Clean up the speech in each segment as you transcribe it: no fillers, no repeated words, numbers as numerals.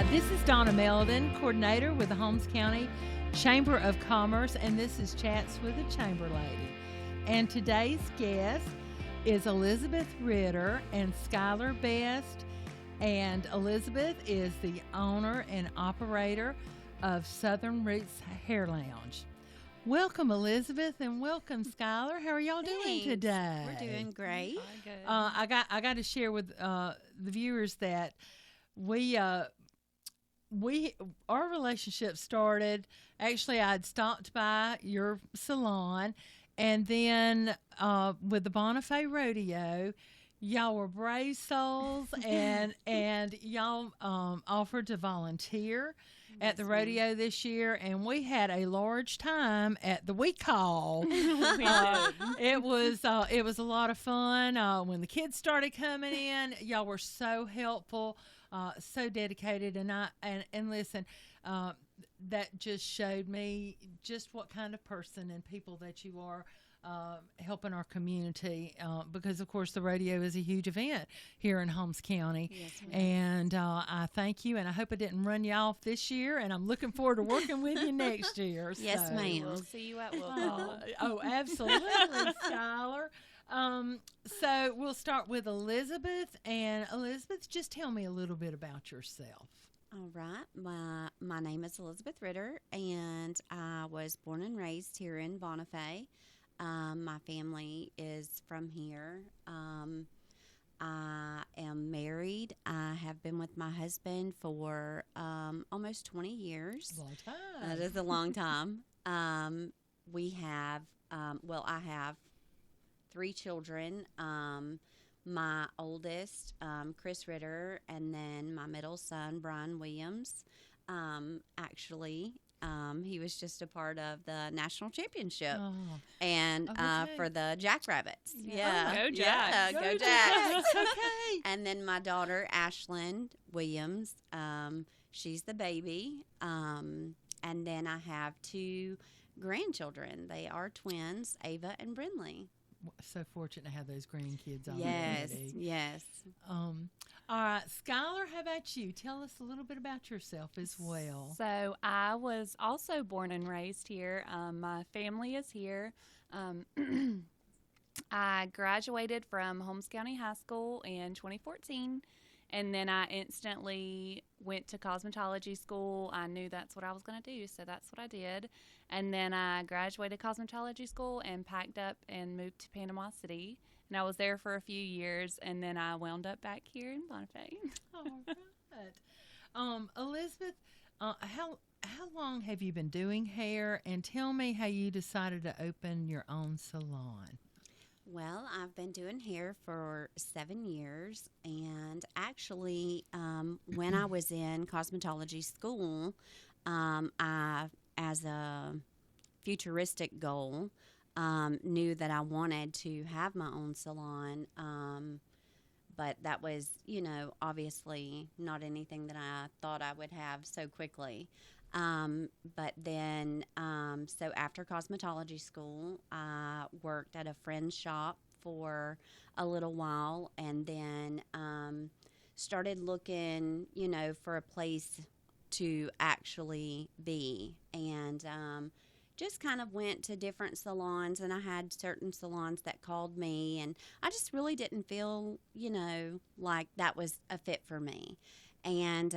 This is Donna Meldon, coordinator with the Holmes County Chamber of Commerce, and this is Chats with a Chamber Lady. And today's guest is Elizabeth Ritter and Skylar Bess. And Elizabeth is the owner and operator of Southern Roots Hair Lounge. Welcome, Elizabeth, and welcome, Skylar. How are y'all doing today? We're doing great. I got to share with the viewers that our relationship started. Actually, I'd stopped by your salon, and then with the Bonifay rodeo, y'all were brave souls, and y'all offered to volunteer at the rodeo this year, and we had a large time at the week call. It was a lot of fun. When the kids started coming in, y'all were so helpful, so dedicated, and listen, that just showed me just what kind of person and people that you are. Helping our community because, of course, the rodeo is a huge event here in Holmes County. Yes, and I thank you, and I hope I didn't run you off this year, and I'm looking forward to working with you next year. Yes, ma'am. We'll see you at Will Call. Oh, absolutely, Skylar. So we'll start with Elizabeth. And Elizabeth, just tell me a little bit about yourself. All right. My name is Elizabeth Ritter, and I was born and raised here in Bonifay. My family is from here. I am married. I have been with my husband for almost 20 years. A long time. That is a long time. We have, I have 3 children. My oldest, Chris Ritter, and then my middle son, Brian Williams. He was just a part of the national championship and for the Jackrabbits. Yeah. Oh, go Jacks. Go Jacks. Okay. And then my daughter, Ashlyn Williams, she's the baby. And then I have 2 grandchildren. They are twins, Ava and Brinley. So fortunate to have those grandkids already. Yes. All right, Skylar, how about you? Tell us a little bit about yourself as well. So I was also born and raised here. My family is here. I graduated from Holmes County High School in 2014, and then I instantly went to cosmetology school. I knew that's what I was going to do, so that's what I did. And then I graduated cosmetology school and packed up and moved to Panama City. And I was there for a few years, and then I wound up back here in Bonifay. All right. Elizabeth, how long have you been doing hair? And tell me how you decided to open your own salon. Well, I've been doing hair for 7 years, and actually, when I was in cosmetology school, I, as a futuristic goal, knew that I wanted to have my own salon, but that was, obviously not anything that I thought I would have so quickly. But then, so after cosmetology school, I worked at a friend's shop for a little while, and then started looking, for a place to actually be, and just kind of went to different salons, and I had certain salons that called me, and I just really didn't feel, like that was a fit for me. And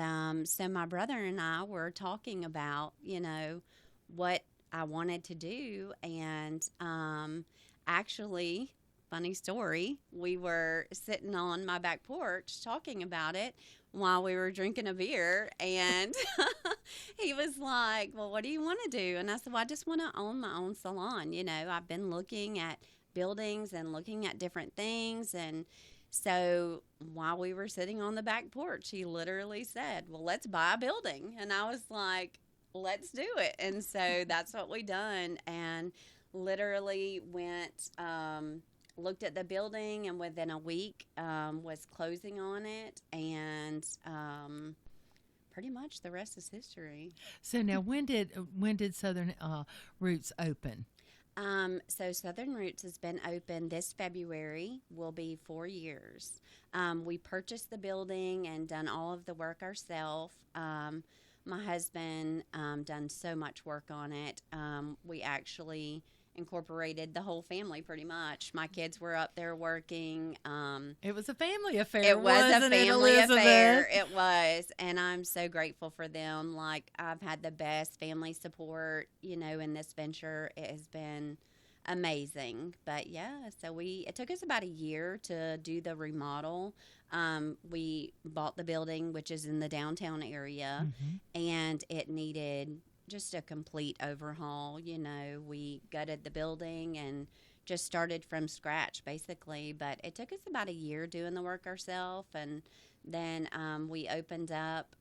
so my brother and I were talking about, what I wanted to do. And actually, funny story, we were sitting on my back porch talking about it while we were drinking a beer. And he was like, well, what do you want to do? And I said, well, I just want to own my own salon. I've been looking at buildings and looking at different things. And so while we were sitting on the back porch, he literally said, well, let's buy a building. And I was like, let's do it. And so that's what we done. And literally went, looked at the building, and within a week was closing on it. And pretty much the rest is history. So now, when did Southern Roots open? So Southern Roots has been open this February, will be 4 years. We purchased the building and done all of the work ourselves. My husband done so much work on it. We actually incorporated the whole family pretty much. My kids were up there working. It was a family affair. It was a wasn't it, family affair. Elizabeth? It was. And I'm so grateful for them. Like, I've had the best family support, in this venture. It has been amazing. But yeah, so it took us about a year to do the remodel. We bought the building, which is in the downtown area, and it needed just a complete overhaul. We gutted the building and just started from scratch basically, but it took us about a year doing the work ourselves, and then we opened up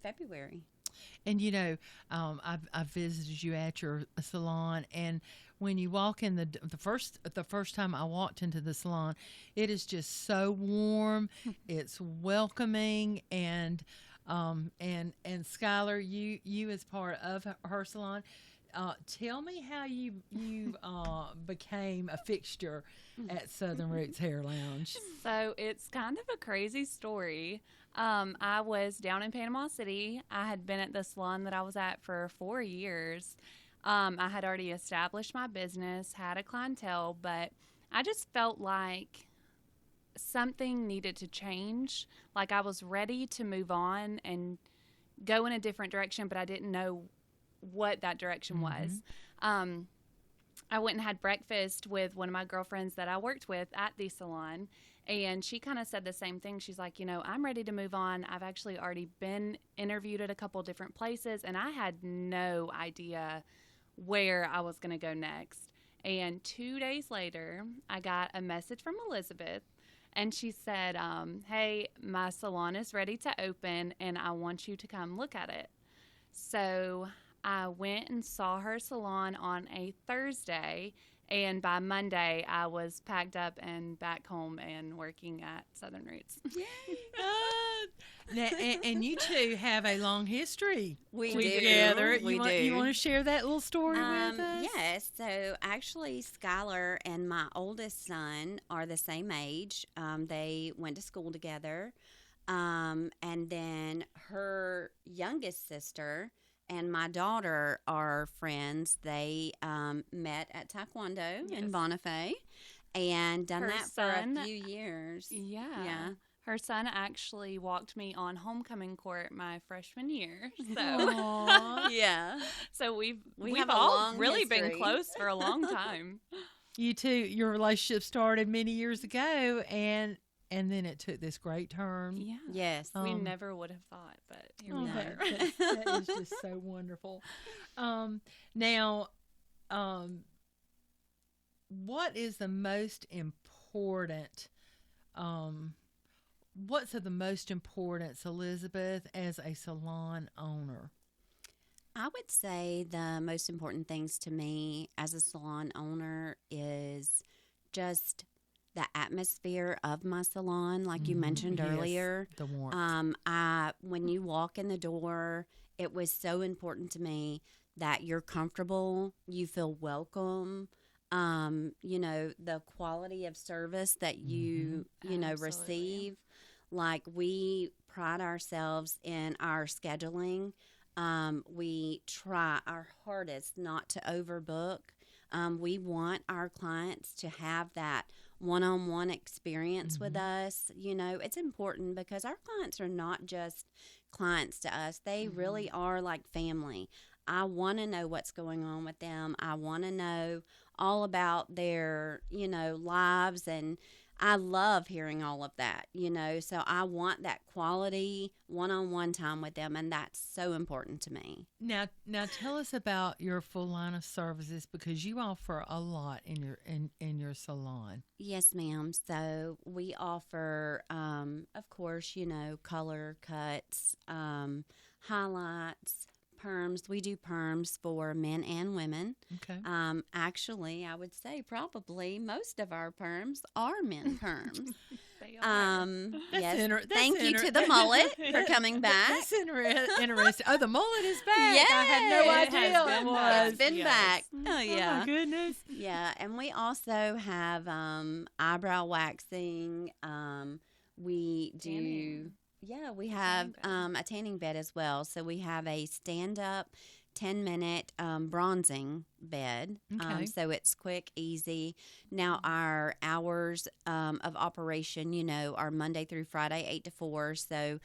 February. And I've visited you at your salon, and when you walk in the first time I walked into the salon, it is just so warm. It's welcoming, and Skylar, you as part of her salon, tell me how you became a fixture at Southern Roots Hair Lounge. So it's kind of a crazy story. I was down in Panama City. I had been at the salon that I was at for 4 years. I had already established my business, had a clientele, but I just felt like something needed to change. Like, I was ready to move on and go in a different direction, but I didn't know what that direction was. I went and had breakfast with one of my girlfriends that I worked with at the salon, and she kind of said the same thing. She's like, I'm ready to move on. I've actually already been interviewed at a couple different places, and I had no idea where I was going to go next. And 2 days later, I got a message from Elizabeth, and she said, hey, my salon is ready to open, and I want you to come look at it. So I went and saw her salon on a Thursday, and by Monday, I was packed up and back home and working at Southern Roots. Now, and you two have a long history We together. do. You want to share that little story with us? Yes. So actually, Skylar and my oldest son are the same age. They went to school together. And then her youngest sister and my daughter are friends. They met at Taekwondo in Bonifay and done Her that son- for a few years. Yeah. Her son actually walked me on homecoming court my freshman year. So, Aw. Yeah. so we've have a all long really been history. close for a long time. You two, your relationship started many years ago, and then it took this great turn. Yeah. Yes. We Um, never would have thought, but here Oh, we No. are. that is just so wonderful. Now, what is the most important? What's of the most importance, Elizabeth, as a salon owner? I would say the most important things to me as a salon owner is just the atmosphere of my salon, like you mentioned Yes, earlier. the warmth. When you walk in the door, it was so important to me that you're comfortable, you feel welcome. The quality of service that you Absolutely. receive. Like, we pride ourselves in our scheduling. We try our hardest not to overbook. We want our clients to have that one-on-one experience with us. It's important because our clients are not just clients to us. They really are like family. I want to know what's going on with them. I want to know all about their, lives, and I love hearing all of that, so I want that quality one-on-one time with them, and that's so important to me. Now, tell us about your full line of services, because you offer a lot in your salon. Yes, ma'am. So we offer, of course, color cuts, highlights, perms. We do perms for men and women. Okay. Actually, I would say probably most of our perms are men perms. They are. Yes. that's Thank you to the mullet for coming back. That's interesting. Oh, the mullet is back. Yes. I had no It has idea been it back. was. It's been Yes. back. Oh, Oh yeah. my goodness. Yeah, and we also have eyebrow waxing. We do, Tanning. yeah, we have tanning bed. a tanning bed as well. So we have a stand-up 10-minute bronzing bed. Okay. So it's quick, easy. Now our hours of operation, are Monday through Friday, 8 to 4. So,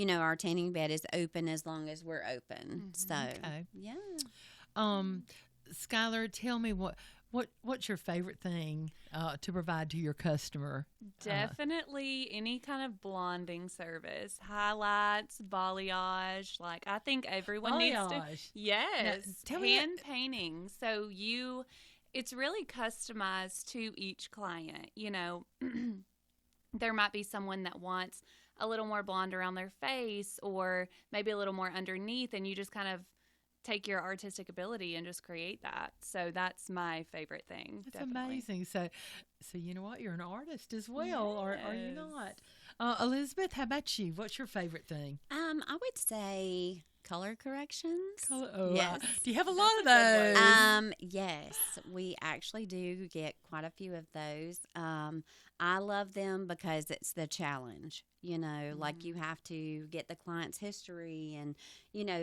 our tanning bed is open as long as we're open. So, Okay. yeah. Skylar, tell me what's your favorite thing to provide to your customer? Definitely any kind of blonding service, highlights, balayage. Like I think everyone needs to. Balayage. Yes, tell me hand painting. So it's really customized to each client. There might be someone that wants a little more blonde around their face, or maybe a little more underneath, and you just kind of take your artistic ability and just create that. So that's my favorite thing. That's definitely. amazing. So you know what? You're an artist as well, or are you Yes. not? Elizabeth, how about you? What's your favorite thing? I would say color corrections. Yes. Yes. Do you have a lot of That's a good those? word. Yes, we actually do get quite a few of those. I love them because it's the challenge, like you have to get the client's history and,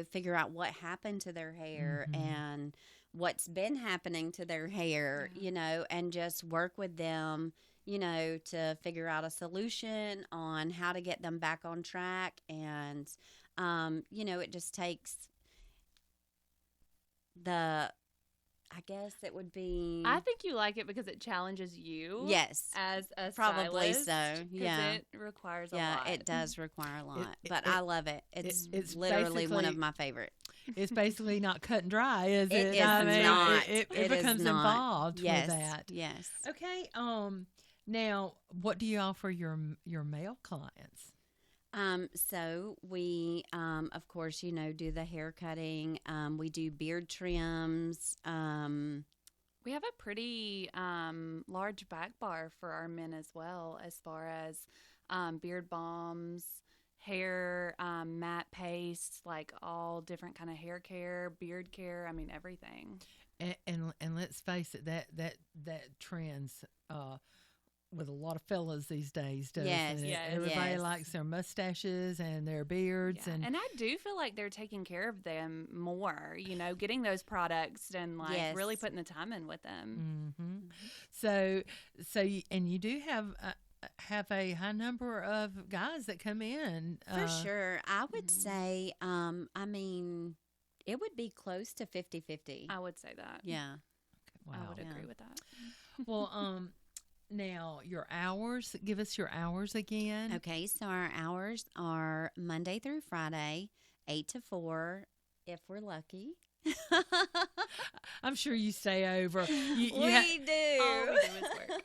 figure out what happened to their hair and what's been happening to their hair, and just work with them, to figure out a solution on how to get them back on track. And, it just takes I guess it would be. I think you like it because it challenges you. Yes. As a Probably stylist, so, 'cause yeah. It requires a Yeah, lot. it does require a lot, it- but it- I love it. It's it's literally one of basically- my favorite. It's basically not cut and dry, is it? It is I mean, not. It It is becomes not. involved Yes, with that. yes. Okay. Now, what do you offer your male clients? So we, of course, do the hair cutting. We do beard trims. We have a pretty large back bar for our men as well, as far as beard balms, hair matte pastes, like all different kind of hair care, beard care. I mean, everything. And let's face it, that trends with a lot of fellas these days, doesn't Yes, it? yes, Everybody yes. likes their mustaches and their beards, Yeah. and And I do feel like they're taking care of them more, getting those products and like Yes. really putting the time in with them. So you do have a high number of guys that come in For sure. I would say, I mean, it would be close to 50-50. I would say that. Yeah. Wow. I would Yeah. agree with that. Well, now your hours. Give us your hours again. Okay, so our hours are Monday through Friday, 8 to 4, if we're lucky. I'm sure you stay over. We do. All we do is work.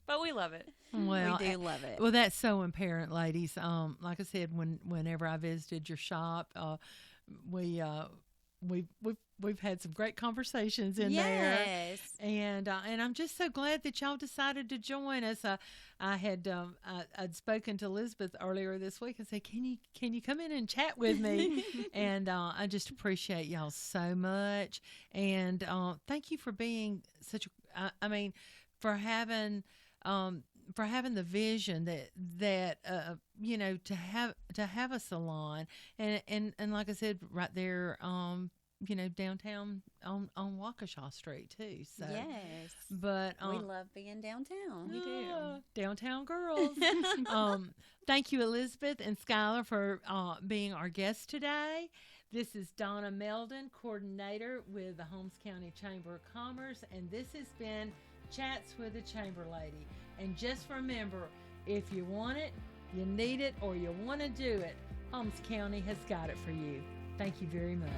But we love it. Well, we do love it. well, that's so apparent, ladies. Like I said, whenever I visited your shop, we've had some great conversations in there. Yes. And I'm just so glad that y'all decided to join us. I'd spoken to Elizabeth earlier this week. I said, "Can you come in and chat with me?" And I just appreciate y'all so much. And thank you for being such a. I mean, for having the vision that to have a salon and like I said, right there. Downtown on Waukesha Street too. So, Yes. but We love being downtown. We do. downtown girls. Thank you, Elizabeth and Skylar, for being our guests today. This is Donna Meldon, coordinator with the Holmes County Chamber of Commerce, and this has been Chats with a Chamber Lady. And just remember, if you want it, you need it, or you want to do it, Holmes County has got it for you. Thank you very much.